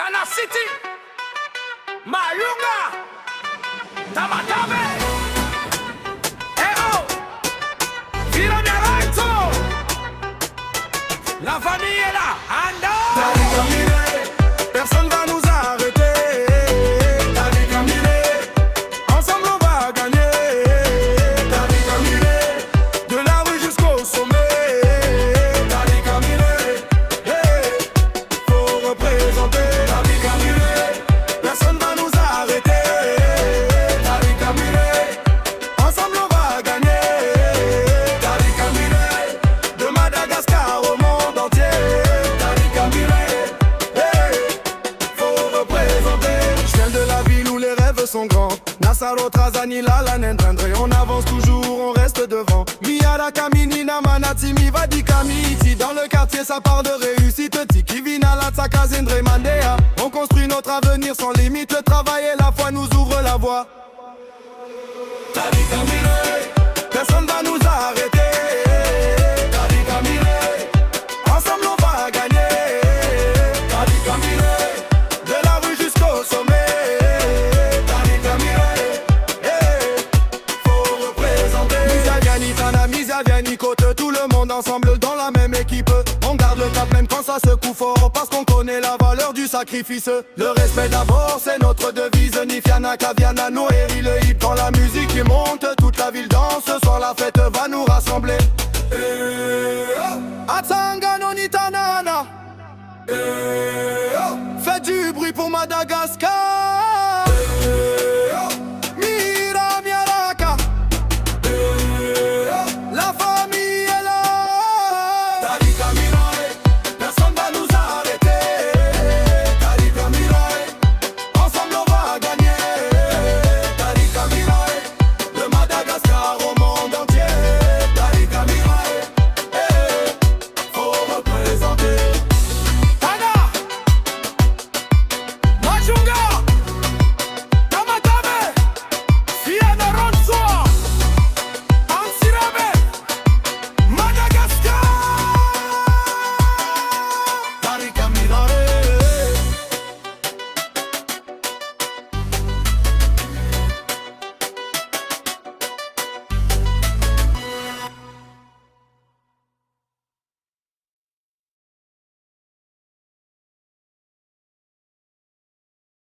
Ghana City, Mayunga, Tamatave, Eo, Viramiaraito, la famille est là, Anda. Personne va nous arrêter. David Camille, ensemble on va gagner. David Camille, de la rue jusqu'au sommet. David Camille, hey, faut représenter. David Camille, personne va nous arrêter. David Camille, ensemble on va gagner. David Camille, de Madagascar au monde entier. David Camille, de la ville où les rêves sont grands. Nassaro, Trazani, Lalanen, Drendre. On avance toujours, on reste devant. Miara, Kamini, Namanati, Mivadi, Kamiti. Dans le quartier, ça part de réussite. Tiki, Vinala, Tsakazendre, Mandea. On construit notre avenir sans limite. Le travail et la foi nous ouvrent la voie. David Camille, personne va nous arrêter. David Camille, ensemble on va gagner. David Camille, de la rue jusqu'au sommet. Tout le monde ensemble dans la même équipe. On garde le cap même quand ça secoue fort, parce qu'on connaît la valeur du sacrifice. Le respect d'abord, c'est notre devise. Nifiana, Kaviana, Noéri, le hip. Quand la musique y monte, toute la ville danse. Ce soir la fête va nous rassembler. Atsanga no Nitanana. Faites du bruit pour Madagascar.